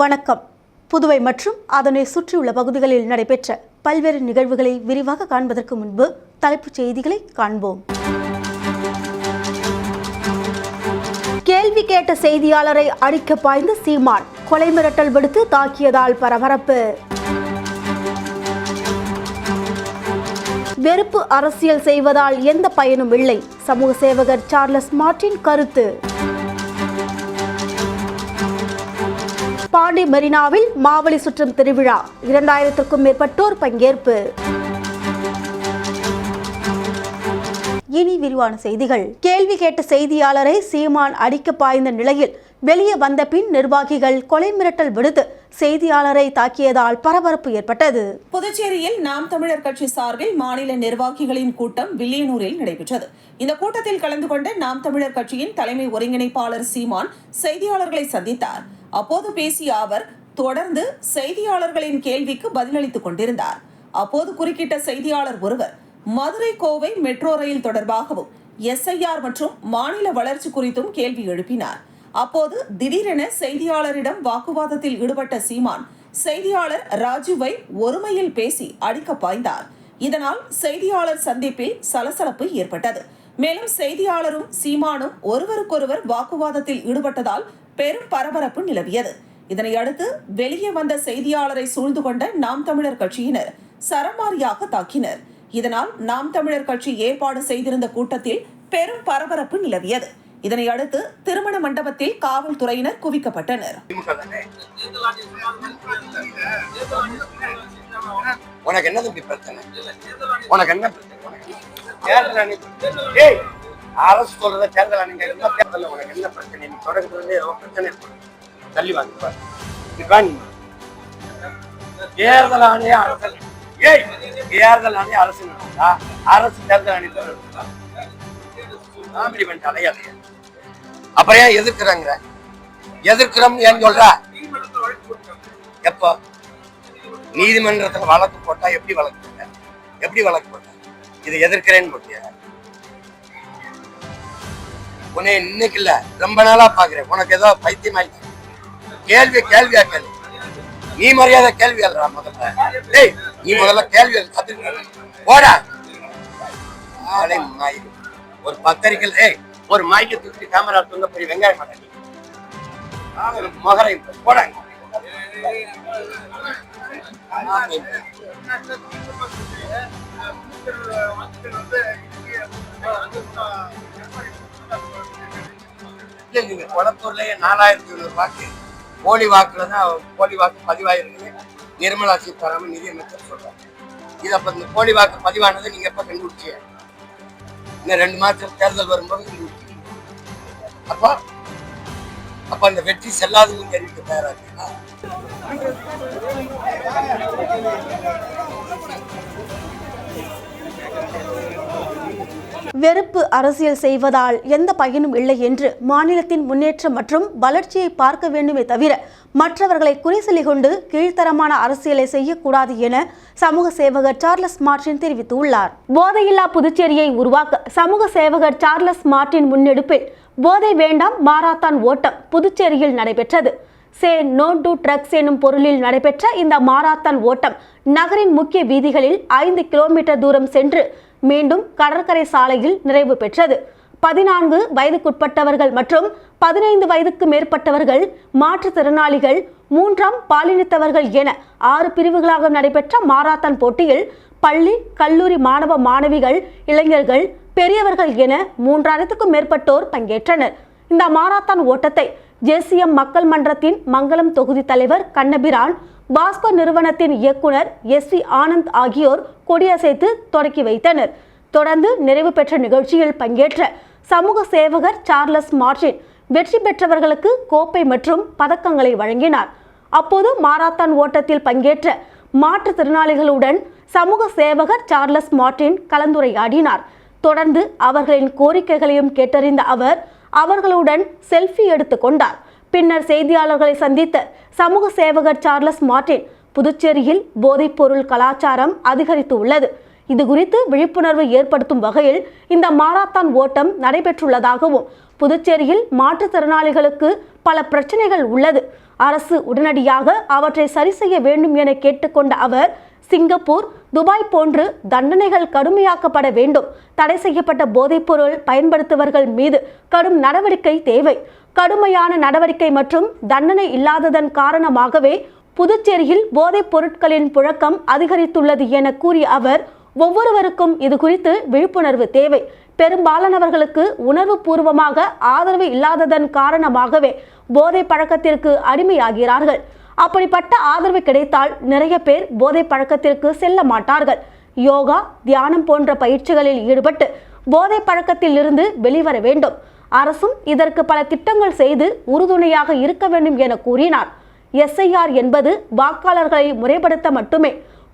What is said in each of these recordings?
வணக்கம். புதுவை மற்றும் அதனை சுற்றியுள்ள பகுதிகளில் நடைபெற்ற பல்வேறு நிகழ்வுகளை விரிவாக காண்பதற்கு முன்பு தலைப்புச் செய்திகளை காண்போம். கேள்வி கேட்ட செய்தியாளரை அடிக்க பாய்ந்த சீமான், கொலை மிரட்டல் விடுத்து தாக்கியதால் பரபரப்பு. வெறுப்பு அரசியல் செய்வதால் எந்த பயனும் இல்லை, சமூக சேவகர் சார்லஸ் மார்டின் கருத்து. பாண்டி மெரினாவில் மாவலி சுற்றும் திருவிழா, 2000க்கும் மேற்பட்டோர் பங்கேற்பு. இனி விரிவான செய்திகள். கேள்வி கேட்ட செய்தியாளரை சீமான் அடிக்க பாய்ந்த நிலையில் வெளியே வந்த பின் நிர்வாகிகள் கொலை மிரட்டல் விடுத்து செய்தியாளரை தாக்கியதால் பரபரப்பு ஏற்பட்டது. புதுச்சேரியில் நாம் தமிழர் கட்சி சார்பில் மாநில நிர்வாகிகளின் கூட்டம் வில்லியனூரில் நடைபெற்றது. இந்த கூட்டத்தில் கலந்து கொண்ட நாம் தமிழர் கட்சியின் தலைமை ஒருங்கிணைப்பாளர் சீமான் செய்தியாளர்களை சந்தித்தார். அப்போது பேசிய அவர் தொடர்ந்து செய்தியாளர்களின் கேள்விக்கு பதிலளித்துக் கொண்டிருந்தார். அப்போது குறுக்கிட்ட செய்தியாளர் ஒருவர் மதுரை கோவை மெட்ரோ ரயில் தொடர்பாகவும் SIR மற்றும் மாநில வளர்ச்சி குறித்தும் கேள்வி எழுப்பினார். அப்போது திடீரென செய்தியாளரிடம் வாக்குவாதத்தில் ஈடுபட்ட சீமான் செய்தியாளர் ராஜுவை ஒருமையில் பேசி அடிக்க பாய்ந்தார். இதனால் செய்தியாளர் சந்திப்பில் சலசலப்பு ஏற்பட்டது. மேலும் செய்தியாளரும் சீமானும் ஒருவருக்கொருவர் வாக்குவாதத்தில் ஈடுபட்டதால் பெரும் பரபரப்பு நிலவியது. இதனையடுத்து வெளியே வந்த செய்தியாளரை சூழ்ந்து கொண்ட நாம் தமிழர் கட்சியினர் சரமாரியாக தாக்கினர். இதனால் நாம் தமிழர் கட்சி ஏற்பாடு செய்திருந்த கூட்டத்தில் பெரும் பரபரப்பு நிலவியது. இதனையடுத்து திருமண மண்டபத்தில் காவல்துறையினர் குவிக்கப்பட்டனர். உனக்கு என்ன பிரச்சனை? அரசு சொல்றத தேர்தல் தேர்தல் உனக்கு என்ன பிரச்சனை? நீ தொடக்கத்துல பிரச்சனை தள்ளி வாங்க. தேர்தல் ஆணைய அரசு தேர்தல் ஆணைய அரசு அரசு தேர்தல் ஆணையத்தோட அலையாத அப்புறம் ஏன் எதிர்க்கிறாங்க? எதிர்க்கிறோம் ஏன் சொல்ற? எப்போ நீதிமன்றத்துல வழக்கு போட்டா எப்படி வழக்கு போட்ட? இது எதிர்க்கிறேன்னு போட்டிய? உன்னை இன்னைக்கு இல்ல ரொம்ப நாளா பாக்குறேன். உனக்கு ஏதோ பைத்தியம் ஆயிடுச்சு. கேள்வியா கேள்வி. நீ மரியாதை கேள்வி எழுறா முதல்ல. நீ முதல்ல கேள்வி போடா. ஒரு பத்திரிக்கை ஒரு மாய்க்கு தூக்கி கேமரா தூங்க பெரிய வெங்காயம் மாட்டாங்க மகரை போட. நீங்க கொளத்தூர்லயே 4500 வாக்கு போலி வாக்கு பதிவாயிருக்கு. நிர்மலா சீதாராமன் நிதியமைச்சர் சொல்றாங்க. இது அப்ப இந்த போலி வாக்கு பதிவானது நீங்க எப்ப கண்டுபிடிச்சீங்க? இன்னும் 2 மாதம் தேர்தல் வரும்போது கண்டுபிடிச்சீங்க. அப்ப அந்த வெற்றி செல்லாதுன்னு தெரிவிக்க தயாராக. வெறுப்பு அரசியல் செய்வதால் எந்த பயனும் இல்லை என்று மாநிலத்தின் முன்னேற்றம் மற்றும் வளர்ச்சியை பார்க்க வேண்டுமே தவிர மற்றவர்களை குறை சொல்லிக் கொண்டு கீழ்த்தரமான அரசியலை செய்யக்கூடாது என சமூக சேவகர் சார்லஸ் மார்டின் தெரிவித்துள்ளார். போதையில்லா புதுச்சேரியை உருவாக்க சமூக சேவகர் சார்லஸ் மார்டின் முன்னெடுப்பில் போதை வேண்டாம் மாரத்தான் ஓட்டம் புதுச்சேரியில் நடைபெற்றது. சே நோ டு ட்ரக்ஸ் எனும் பொருளில் நடைபெற்ற இந்த மாரத்தான் ஓட்டம் நகரின் முக்கிய வீதிகளில் 5 கிலோமீட்டர் தூரம் சென்று மீண்டும் கடற்கரை சாலையில் நிறைவு பெற்றது. 14 வயதுக்குட்பட்டவர்கள் மற்றும் 15 வயதுக்கு மேற்பட்டவர்கள், மாற்றுத்திறனாளிகள், 3ஆம் பாலினத்தவர்கள் என 6 பிரிவுகளாக நடைபெற்ற மாரத்தான் போட்டியில் பள்ளி, கல்லூரி மாணவ மாணவிகள், இளைஞர்கள், பெரியவர்கள் என 3000க்கும் மேற்பட்டோர் பங்கேற்றனர். இந்த மாரத்தான் ஓட்டத்தை JCM மக்கள் மன்றத்தின் மங்களம் தொகுதி தலைவர் கண்ணபிரான், பாஸ்கோ நிறுவனத்தின் இயக்குனர் SV ஆனந்த் ஆகியோர் கொடியசைத்து தொடக்கி வைத்தனர். தொடர்ந்து நிறைவு பெற்ற நிகழ்ச்சியில் பங்கேற்ற சமூக சேவகர் சார்லஸ் மார்டின் வெற்றி பெற்றவர்களுக்கு கோப்பை மற்றும் பதக்கங்களை வழங்கினார். அப்போது மாரத்தான் ஓட்டத்தில் பங்கேற்ற மாற்றுத்திறனாளிகளுடன் சமூக சேவகர் சார்லஸ் மார்டின் கலந்துரையாடினார். தொடர்ந்து அவர்களின் கோரிக்கைகளையும் கேட்டறிந்த அவர் அவர்களுடன் செல்ஃபி எடுத்துக் கொண்டார். பின்னர் செய்தியாளர்களை சந்தித்த சமூக சேவகர் சார்லஸ் மார்டின், புதுச்சேரியில் போதைப் பொருள் கலாச்சாரம் அதிகரித்து உள்ளது. இது குறித்து விழிப்புணர்வு ஏற்படுத்தும் வகையில் இந்த மாரத்தான் ஓட்டம் நடைபெற்றுள்ளதாகவும், புதுச்சேரியில் மாற்றுத்திறனாளிகளுக்கு பல பிரச்சனைகள் உள்ளது, அரசு உடனடியாக அவற்றை சரி செய்ய வேண்டும் என கேட்டுக்கொண்ட அவர், சிங்கப்பூர், துபாய் போன்று தண்டனைகள் கடுமையாக்கப்பட வேண்டும். தடை செய்யப்பட்ட போதைப்பொருள் பயன்படுத்துவர்கள் மீது கடும் நடவடிக்கை தேவை. கடுமையான நடவடிக்கை மற்றும் தண்டனை இல்லாததன் காரணமாகவே புதுச்சேரியில் போதைப் பொருட்களின் புழக்கம் அதிகரித்துள்ளது என கூறிய அவர், ஒவ்வொருவருக்கும் இது குறித்து விழிப்புணர்வு தேவை. பெரும்பாலானவர்களுக்கு உணர்வு பூர்வமாக ஆதரவு இல்லாததன் காரணமாகவே போதை பழக்கத்திற்கு அடிமையாகிறார்கள். அப்படிப்பட்ட ஆதரவு கிடைத்தால் நிறைய பேர் போதை பழக்கத்திற்கு செல்ல மாட்டார்கள். யோகா, தியானம் போன்ற பயிற்சிகளில் ஈடுபட்டு போதை பழக்கத்தில் இருந்து வெளிவர வேண்டும். அரசும் இதற்கு பல திட்டங்கள் செய்து உறுதுணையாக இருக்க வேண்டும் என கூறினார். SIR என்பது வாக்காளர்களை முறைப்படுத்த மட்டுமே.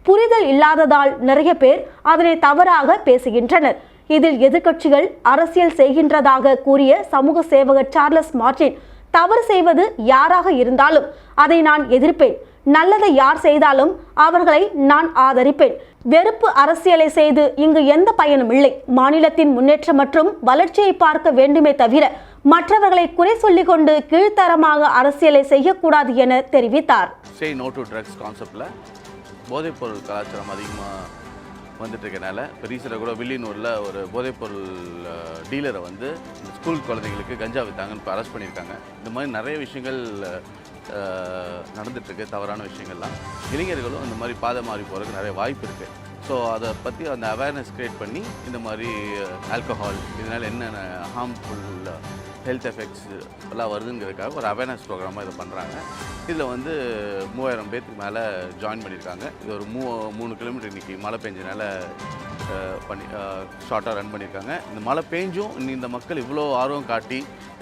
புரிதல் இல்லாததால் நிறைய பேர் அதனை தவறாக பேசுகின்றனர். இதில் எதிர்க்கட்சிகள் அரசியல் செய்கின்றதாக கூறிய சமூக சேவகர் சார்லஸ் மார்டின், தவறு செய்வது யாராக இருந்தாலும் அதை நான் எதிர்ப்பேன். நல்லதை யார் செய்தாலும் அவர்களை நான் ஆதரிப்பேன். வெறுப்பு அரசியலை செய்து இங்கு எந்த பயனும் இல்லை. மாநிலத்தின் முன்னேற்றம் மற்றும் வளர்ச்சியை பார்க்க வேண்டுமே தவிர மற்றவர்களை குறை சொல்லிக் கொண்டு கீழ்த்தரமாக அரசியலை செய்யக்கூடாது என தெரிவித்தார். போதைப்பொருள் கலாச்சாரம் அதிகமாக வந்துட்டு இருக்கனால இப்போ ரீசெண்டாக கூட வில்லியனூரில் ஒரு போதைப்பொருள் டீலரை வந்து ஸ்கூல் குழந்தைங்களுக்கு கஞ்சா விற்றாங்கன்னு இப்போ அரெஸ்ட் பண்ணியிருக்காங்க. இந்த மாதிரி நிறைய விஷயங்கள் நடந்துகிட்ருக்கு, தவறான விஷயங்கள்லாம். இளைஞர்களும் இந்த மாதிரி பாதை மாறி போகிறதுக்கு நிறைய வாய்ப்பு இருக்குது. ஸோ அதை பற்றி அந்த அவேர்னஸ் க்ரியேட் பண்ணி இந்த மாதிரி ஆல்கஹால் இதனால் என்னென்ன ஹார்ம்ஃபுல் ஹெல்த் எஃபெக்ட்ஸ் எல்லாம் வருதுங்கிறதுக்காக ஒரு அவேர்னஸ் ப்ரோக்ராமாக இதை பண்ணுறாங்க. இதில் வந்து 3000 பேர்த்துக்கு மேலே ஜாயின் பண்ணியிருக்காங்க. இது ஒரு 3 கிலோமீட்டர் இன்றைக்கி மழை பெஞ்சனால பண்ணி ஷார்ட்டாக ரன் பண்ணியிருக்காங்க. இந்த மழை பெஞ்சும் இந்த மக்கள் இவ்வளோ ஆர்வம் காட்டி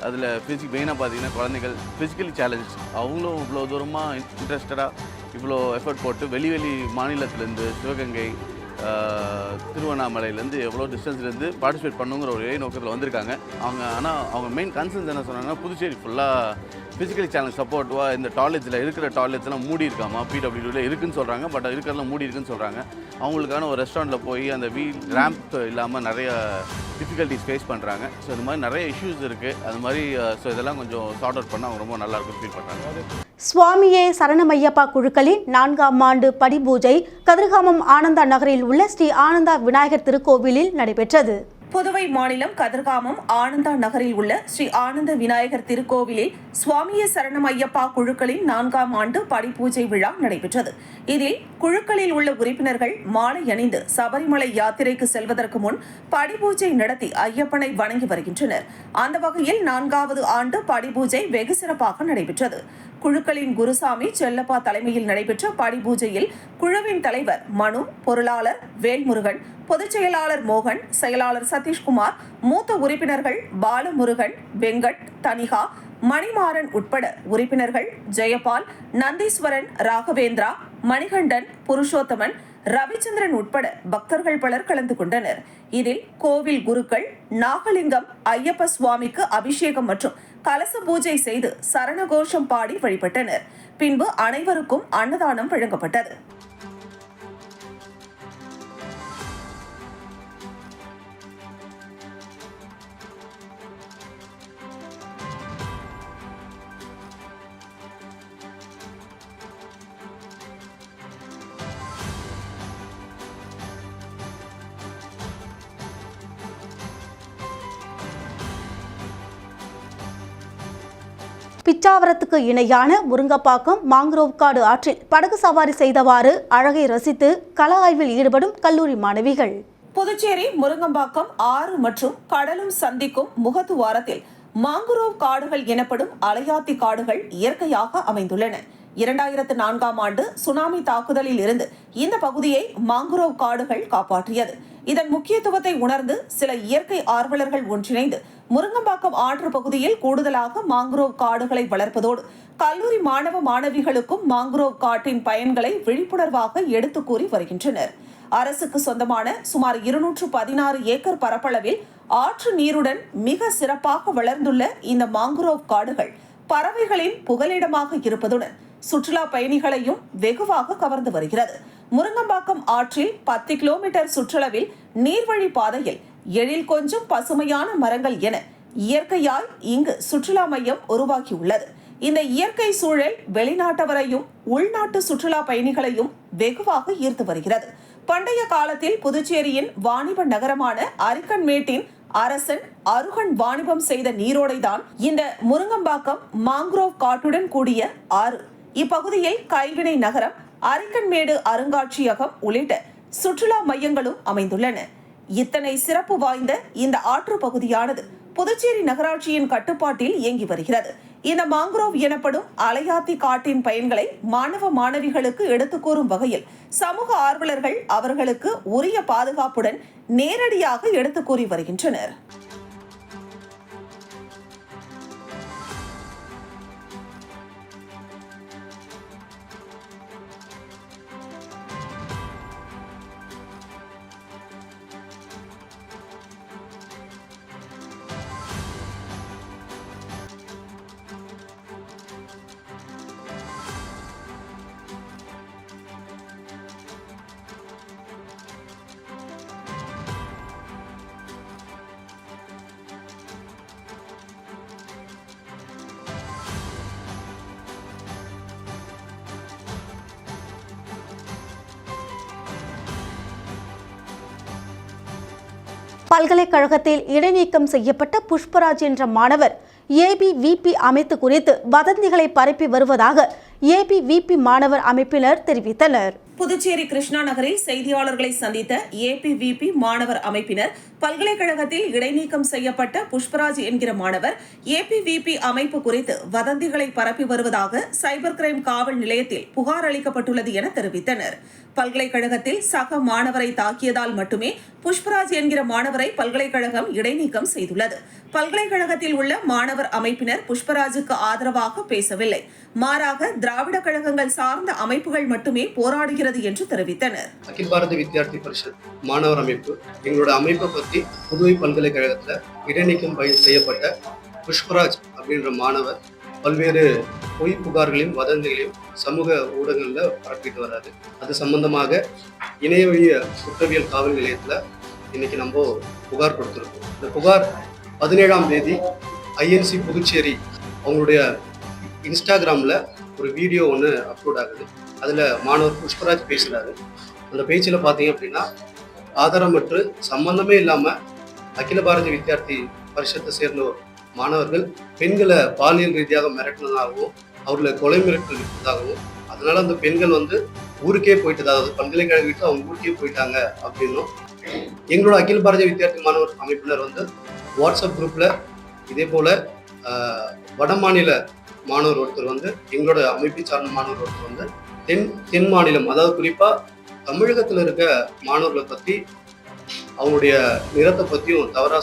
அதில் மெயினாக பார்த்தீங்கன்னா குழந்தைகள் ஃபிசிக்கலி சேலஞ்ச், அவங்களும் இவ்வளோ தூரமாக இன்ட்ரெஸ்டடாக இவ்வளோ எஃபர்ட் போட்டு வெளி மாநிலத்திலேருந்து சிவகங்கை, திருவண்ணாமலையிலேருந்து எவ்வளோ டிஸ்டன்ஸ்லேருந்து பார்ட்டிசிபேட் பண்ணுங்கிற ஒரு நோக்கத்தில் வந்திருக்காங்க. அவங்க மெயின் கன்சர்ன்ஸ் என்ன சொன்னாங்கன்னா, புதுச்சேரி ஃபுல்லாக ஃபிசிக்கலி சேலஞ்ச் சப்போர்ட்டிவாக இந்த இருக்கிற டாய்லெட்ஸ்லாம் மூடி இருக்காமா, PWDயில் இருக்குன்னு சொல்கிறாங்க. பட் இருக்கிறதெல்லாம் மூடி இருக்குன்னு சொல்கிறாங்க. அவங்களுக்கான ஒரு ரெஸ்டாரண்ட்டில் போய் அந்த ரேம்ப் இல்லாமல் நிறைய டிஃபிகல்ட்டிஸ் ஃபேஸ் பண்ணுறாங்க. ஸோ இந்த மாதிரி நிறைய இஷ்யூஸ் இருக்குது. அது மாதிரி ஸோ இதெல்லாம் கொஞ்சம் சார்ட் அவுட் பண்ணால் அவங்க ரொம்ப நல்லாயிருக்கும் ஃபீல் பண்ணுறாங்க. சுவாமியே சரணமையப்பா குழுக்களின் 4ஆம் ஆண்டு படிபூஜை கதிர்காமம் ஆனந்தா நகரில் உள்ள ஸ்ரீ ஆனந்தா விநாயகர் திருக்கோவிலில் நடைபெற்றது. புதுவை மாநிலம் கதிர்காமம் ஆனந்தா நகரில் உள்ள ஸ்ரீ ஆனந்த விநாயகர் திருக்கோவிலில் சுவாமியே சரணம் ஐயப்பா குழுக்களின் 4ஆம் ஆண்டு படிப்பூஜை விழா நடைபெற்றது. இதில் குழுக்களில் உள்ள உறுப்பினர்கள் மாலை அணிந்து சபரிமலை யாத்திரைக்கு செல்வதற்கு முன் படிப்பூஜை நடத்தி ஐயப்பனை வணங்கி வருகின்றனர். அந்த வகையில் 4வது ஆண்டு படிப்பூஜை வெகு சிறப்பாக நடைபெற்றது. குழுக்களின் குருசாமி செல்லப்பா தலைமையில் நடைபெற்ற படிப்பூஜையில் குழுவின் தலைவர் மனு, பொருளாளர் வேல்முருகன், பொதுச் செயலாளர் மோகன், செயலாளர் சதீஷ்குமார், மூத்த உறுப்பினர்கள் பாலமுருகன், வெங்கட், தனிகா, மணிமாறன் உட்பட உறுப்பினர்கள் ஜெயபால், நந்தீஸ்வரன், ராகவேந்திரா, மணிகண்டன், புருஷோத்தமன், ரவிச்சந்திரன் உட்பட பக்தர்கள் பலர் கலந்து கொண்டனர். இதில் கோவில் குருக்கள் நாகலிங்கம் ஐயப்ப சுவாமிக்கு அபிஷேகம் மற்றும் கலச பூஜை செய்து சரணகோஷம் பாடி வழிபட்டனர். பின்பு அனைவருக்கும் அன்னதானம் வழங்கப்பட்டது. பிச்சாவரத்துக்கு இணையான முருங்கப்பாக்கம் மாங்குரோவ் காடு ஆற்றில் படகு சவாரி செய்தவாறு அழகை ரசித்து கள ஆய்வில் ஈடுபடும் கல்லூரி மாணவிகள். புதுச்சேரி முருங்கம்பாக்கம் ஆறு மற்றும் கடலும் சந்திக்கும் முகத்துவாரத்தில் மாங்குரோவ் காடுகள் எனப்படும் அலையாத்தி காடுகள் இயற்கையாக அமைந்துள்ளன. 2004ஆம் ஆண்டு சுனாமி தாக்குதலில் இருந்து இந்த பகுதியை மாங்குரோவ் காடுகள் காப்பாற்றியது. இதன் முக்கியத்துவத்தை உணர்ந்து சில இயற்கை ஆர்வலர்கள் ஒன்றிணைந்து முருங்கம்பாக்கம் ஆற்று பகுதியில் கூடுதலாக மாங்குரோவ் காடுகளை வளர்ப்பதோடு கல்லூரி மாணவ மாணவிகளுக்கும் மாங்குரோவ் காட்டின் பயன்களை விழிப்புணர்வாக எடுத்து கூறி வருகின்றனர். அரசுக்கு சொந்தமான சுமார் 216 ஏக்கர் பரப்பளவில் ஆற்று நீருடன் மிக சிறப்பாக வளர்ந்துள்ள இந்த மாங்குரோவ் காடுகள் பறவைகளின் புகலிடமாக இருப்பதுடன் சுற்றுலா பயணிகளையும் வெகுவாக கவர்ந்து வருகிறது. முருங்கம்பாக்கம் ஆற்றில் 10 கிலோமீட்டர் சுற்றளவில் நீர்வழி பாதையில் எழில் கொஞ்சம் பசுமையான மரங்கள் என இயற்கையாய் இங்கு சுற்றுலா மையம் உருவாகியுள்ளது. இந்த இயற்கை சூழல் வெளிநாட்டவரையும் உள்நாட்டு சுற்றுலா பயணிகளையும் வெகுவாக ஈர்த்து வருகிறது. பண்டைய காலத்தில் புதுச்சேரியின் வாணிப நகரமான அரிக்கன்மேட்டின் அரசன் அருகன் வாணிபம் செய்த நீரோடைதான் இந்த முருங்கம்பாக்கம் மாங்க்ரோவ் காட்டுடன் கூடிய ஆறு. இப்பகுதியில் கைவினை நகரம், அரிக்கன்மேடு அருங்காட்சியகம் உள்ளிட்ட சுற்றுலா மையங்களும் அமைந்துள்ளன. இத்தனை சிறப்பு வாய்ந்த இந்த ஆற்று பகுதியானது புதுச்சேரி நகராட்சியின் கட்டுப்பாட்டில் இயங்கி வருகிறது. இந்த மாங்க்ரோவ் எனப்படும் அலையாத்தி காட்டின் பயன்களை மாணவ மாணவிகளுக்கு எடுத்துக் கூறும் வகையில் சமூக ஆர்வலர்கள் அவர்களுக்கு உரிய பாதுகாப்புடன் நேரடியாக எடுத்துக் கூறி வருகின்றனர். பல்கலைக்கழகத்தில் இடைநீக்கம் செய்யப்பட்ட புஷ்பராஜ் என்ற மாணவர் ஏபிவிபி அமைப்பு குறித்து வதந்திகளை பரப்பி வருவதாக ஏபிவிபி மாணவர் அமைப்பினர் தெரிவித்தனர். புதுச்சேரி கிருஷ்ணா நகரில் செய்தியாளர்களை சந்தித்த ஏபிவிபி மாணவர் அமைப்பினர் பல்கலைக்கழகத்தில் இடைநீக்கம் செய்யப்பட்ட புஷ்பராஜ் என்கிற மாணவர் ஏபிவிபி அமைப்பு குறித்து வதந்திகளை பரப்பி வருவதாக சைபர் கிரைம் காவல் நிலையத்தில் புகார் அளிக்கப்பட்டுள்ளது என தெரிவித்தனர். பல்கலைக்கழகத்தில் சக மாணவரை தாக்கியதால் மட்டுமே புஷ்பராஜ் என்கிற மாணவரை பல்கலைக்கழகம் இடைநீக்கம் செய்துள்ளது. பல்கலைக்கழகத்தில் உள்ள மாணவர் அமைப்பினர் புஷ்பராஜுக்கு ஆதரவாக பேசவில்லை, மாறாக திராவிட கழகங்கள் சார்ந்த அமைப்புகள் மட்டுமே போராடுகிறது என்று தெரிவித்தனர். அகில பாரத வித்யார்த்தி பரிஷத் மாணவர் அமைப்பு எங்களோட அமைப்பை பற்றி புதுவை பல்கலைக்கழகத்தில் இடைநீக்கம் செய்யப்பட்ட புஷ்பராஜ் அப்படின்ற மாணவர் பல்வேறு பொய் புகார்களையும் வதந்திகளையும் சமூக ஊடகங்களில் பரப்பிட்டு வராது. அது சம்பந்தமாக இணைய வழி குற்றவியல் காவல் நிலையத்தில் இன்னைக்கு நம்ம புகார் கொடுத்துருக்கோம். இந்த புகார் 17ஆம் தேதி ஐஎன்சி புதுச்சேரி அவங்களுடைய இன்ஸ்டாகிராமில் ஒரு வீடியோ ஒன்று அப்லோட் ஆகுது. அதில் மாணவர் புஷ்பராஜ் பேசுகிறாரு. அந்த பேச்சில் பார்த்தீங்க அப்படின்னா ஆதாரமற்று சம்பந்தமே இல்லாமல் அகில பாரத வித்யார்த்தி பரிஷத்தை சேர்ந்த மாணவர்கள் பெண்களை பாலியல் ரீதியாக மிரட்டினதாகவும் அவர்களை கொலை மிரட்டல் விட்டதாகவும் அதனால அந்த பெண்கள் ஊருக்கே போயிட்டது, அதாவது பல்கலைக்கழக வீட்டில் அவங்க ஊருக்கே போயிட்டாங்க அப்படின்னும் எங்களோட அகில பாரத வித்யார்த்தி மாணவர் அமைப்பினர் வாட்ஸ்அப் குரூப்பில் இதே போல் வட மாநில மாணவர் ஒருத்தர் எங்களோட அமைப்பை சார்ந்த மாணவர் ஒருத்தர் தென் மாநிலம், அதாவது குறிப்பாக தமிழகத்தில் இருக்க மாணவர்களை பற்றி அவங்களுடைய நிறத்தை பற்றியும் தவறாக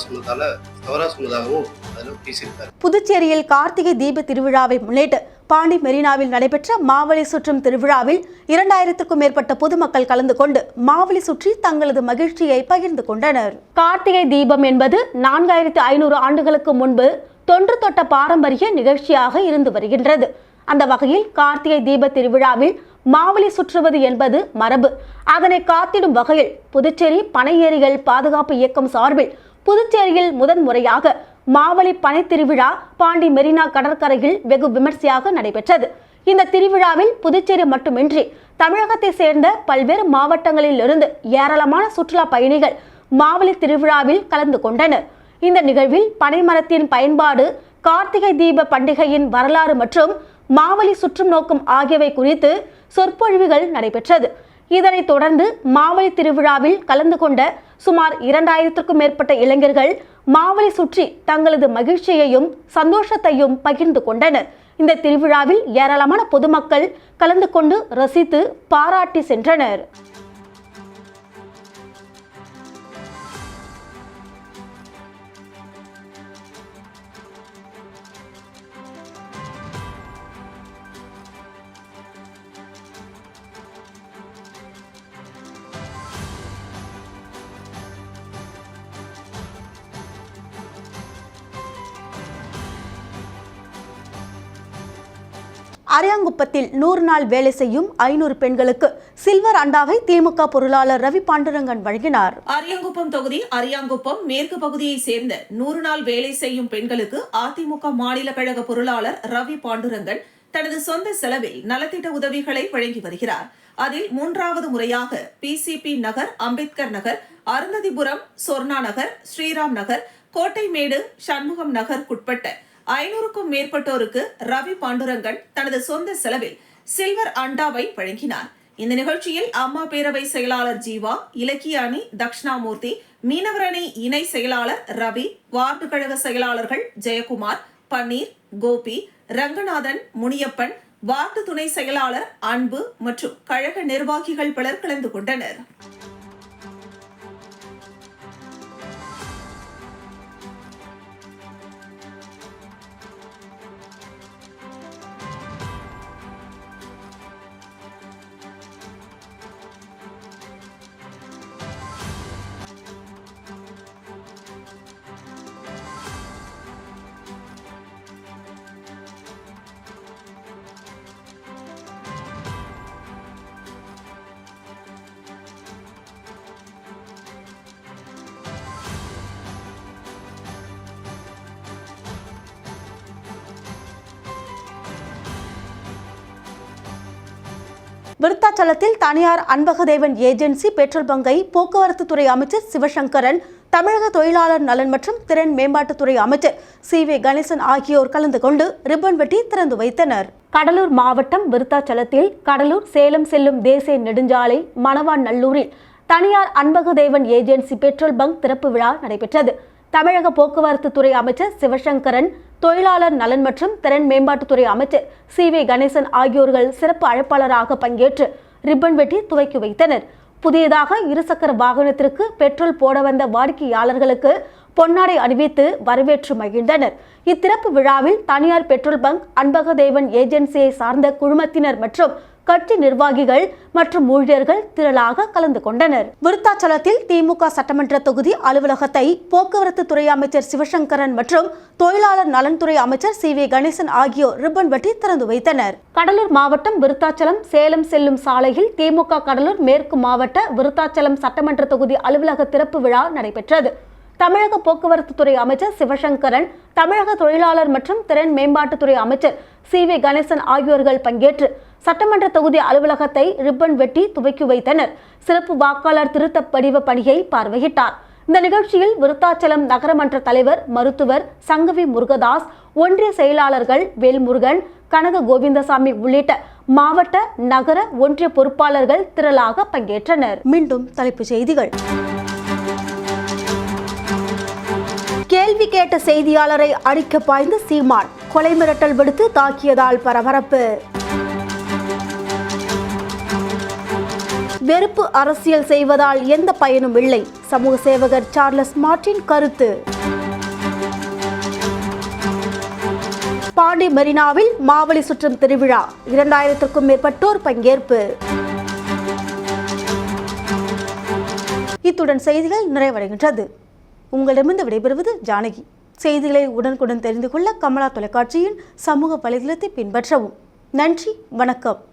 சொன்னதாகவும் அதில் பேசியிருக்காரு. புதுச்சேரியில் கார்த்திகை தீப திருவிழாவை முன்னிட்டு பாண்டி மெரினாவில் நடைபெற்ற மாவலி சுற்றும் திருவிழாவில் 2000க்கும் மேற்பட்ட பொதுமக்கள் கலந்து கொண்டு மாவலி சுற்றி தங்களது மகிழ்ச்சியை பகிர்ந்து கொண்டனர். கார்த்திகை தீபம் என்பது 4500 ஆண்டுகளுக்கு முன்பு தொன்று தொட்ட பாரம்பரிய நிகழ்ச்சியாக இருந்து வருகின்றது. அந்த வகையில் கார்த்திகை தீப திருவிழாவில் மாவலி சுற்றுவது என்பது மரபு. அதனை காத்திடும் வகையில் புதுச்சேரி பனை ஏரிகள் பாதுகாப்பு இயக்கம் சார்பில் புதுச்சேரியில் முதன்முறையாக மாவலி பனை திருவிழா பாண்டி மெரினா கடற்கரையில் வெகு விமர்சையாக நடைபெற்றது. இந்த திருவிழாவில் புதுச்சேரி மட்டுமின்றி தமிழகத்தை சேர்ந்த பல்வேறு மாவட்டங்களில் இருந்து ஏராளமான சுற்றுலா பயணிகள் மாவலி திருவிழாவில் கலந்து கொண்டனர். இந்த நிகழ்வில் பனைமரத்தின் பயன்பாடு, கார்த்திகை தீப பண்டிகையின் வரலாறு மற்றும் மாவலி சுற்றும் நோக்கம் ஆகியவை குறித்து சொற்பொழிவுகள் நடைபெற்றது. இதனைத் தொடர்ந்து மாவலி திருவிழாவில் கலந்து கொண்ட சுமார் 2000க்கும் மேற்பட்ட இளைஞர்கள் மாவலி சுற்றி தங்களது மகிழ்ச்சியையும் சந்தோஷத்தையும் பகிர்ந்து கொண்டனர். இந்த திருவிழாவில் ஏராளமான பொதுமக்கள் கலந்து கொண்டு ரசித்து பாராட்டி சென்றனர். அரியாங்குப்பத்தில் 100 நாள் வேலை செய்யும் 500 பெண்களுக்கு சில்வர் அண்டாவை திமுக பொருளாளர் ரவி பாண்டுரங்கன் வழங்கினார். அரியாங்குப்பம் தொகுதி அரியாங்குப்பம் மேற்கு பகுதியை சேர்ந்த 100 நாள் வேலை செய்யும் பெண்களுக்கு அதிமுக மாநில கழக பொருளாளர் ரவி பாண்டுரங்கன் தனது சொந்த செலவில் நலத்திட்ட உதவிகளை வழங்கி வருகிறார். அதில் 3வது முறையாக பிசிபி நகர், அம்பேத்கர் நகர், அருந்ததிபுரம், சொர்ணா நகர், ஸ்ரீராம் நகர், கோட்டைமேடு, சண்முகம் நகருக்குட்பட்ட 500க்கும் மேற்பட்டோருக்கு ரவி பாண்டுரங்கன் தனது சொந்த செலவில் சில்வர் அண்டாவை வழங்கினார். இந்த நிகழ்ச்சியில் அம்மா பேரவை செயலாளர் ஜீவா, இலக்கிய அணி தக்ஷணாமூர்த்தி, மீனவர் அணி இணை செயலாளர் ரவி, வார்டு கழக செயலாளர்கள் ஜெயக்குமார், பன்னீர், கோபி, ரங்கநாதன், முனியப்பன், வார்டு துணை செயலாளர் அன்பு மற்றும் கழக நிர்வாகிகள் பலர் கலந்து கொண்டனர். விருத்தாச்சலத்தில் தனியார் அன்பகதேவன் ஏஜென்சி பெட்ரோல் பங்கை போக்குவரத்து துறை அமைச்சர் சிவசங்கரன், தமிழக தொழிலாளர் நலன் மற்றும் திறன் மேம்பாட்டுத்துறை அமைச்சர் சி.வி. கணேசன் ஆகியோர் கலந்து கொண்டு ரிப்பன் வெட்டி திறந்து வைத்தனர். கடலூர் மாவட்டம் விருத்தாச்சலத்தில் கடலூர் சேலம் செல்லும் தேசிய நெடுஞ்சாலை மணவான் நல்லூரில் தனியார் அன்பகதேவன் ஏஜென்சி பெட்ரோல் பங்க் திறப்பு விழா நடைபெற்றது. தமிழக போக்குவரத்து துறை அமைச்சர் சிவசங்கரன், தொழிலாளர் நலன் மற்றும் திறன் மேம்பாட்டுத்துறை அமைச்சர் சி.வி. கணேசன் ஆகியோர்கள் சிறப்பு அழைப்பாளராக பங்கேற்று ரிப்பன் வெட்டி துவக்கி வைத்தனர். புதியதாக இருசக்கர வாகனத்திற்கு பெட்ரோல் போட வந்த வாடிக்கையாளர்களுக்கு பொன்னாடை அணிவித்து வரவேற்று மகிழ்ந்தனர். இத்திறப்பு விழாவில் தனியார் பெட்ரோல் பங்க், அன்பகதேவன் ஏஜென்சியை சார்ந்த குழுமத்தினர் மற்றும் கட்சி நிர்வாகிகள் மற்றும் ஊழியர்கள் திரளாக கலந்து கொண்டனர். விருத்தாச்சலத்தில் திமுக சட்டமன்ற தொகுதி அலுவலகத்தை போக்குவரத்து துறை அமைச்சர் சிவசங்கரன் மற்றும் தொழிலாளர் நலன்துறை அமைச்சர் சி.வி. கணேசன் ஆகியோர் ரிப்பன் வெட்டி திறந்து வைத்தனர். கடலூர் மாவட்டம் விருத்தாச்சலம் சேலம் செல்லும் சாலையில் திமுக கடலூர் மேற்கு மாவட்ட விருத்தாச்சலம் சட்டமன்ற தொகுதி அலுவலக திறப்பு விழா நடைபெற்றது. தமிழக போக்குவரத்து துறை அமைச்சர் சிவசங்கரன், தமிழக தொழிலாளர் மற்றும் திறன் மேம்பாட்டுத்துறை அமைச்சர் சி.வி. கணேசன் ஆகியோர்கள் பங்கேற்று சட்டமன்ற தொகுதி அலுவலகத்தை ரிப்பன் வெட்டி துவக்கி வைத்தனர். சிறப்பு வாக்காளர் திருத்த படிவ பணியை பார்வையிட்டார். இந்த நிகழ்ச்சியில் விருத்தாச்சலம் நகரமன்ற தலைவர் மருத்துவர் சங்கவி முருகதாஸ், ஒன்றிய செயலாளர்கள் வேல்முருகன், கனக கோவிந்தசாமி உள்ளிட்ட மாவட்ட, நகர, ஒன்றிய பொறுப்பாளர்கள் திரளாக பங்கேற்றனர். மீண்டும் தலைப்புச் செய்திகள். கேள்வி கேட்ட செய்தியாளரை அடிக்க பாய்ந்த சீமான், கொலை மிரட்டல் விடுத்து தாக்கியதால் பரபரப்பு. வெறுப்பு அரசியல் செய்வதால் எந்த பயனும் இல்லை, சமூக சேவகர் சார்லஸ் மார்டின் கருத்து. பாண்டி மெரினாவில் மாவலி சுற்றும் திருவிழா, 2000க்கும் மேற்பட்டோர் பங்கேற்பு. இத்துடன் செய்திகள் நிறைவடைகின்றது. உங்களிடமிருந்து விடைபெறுவது ஜானகி. செய்திகளை உடனுக்குடன் தெரிந்து கொள்ள கமலா தொலைக்காட்சியின் சமூக வலைதளத்தை பின்பற்றவும். நன்றி, வணக்கம்.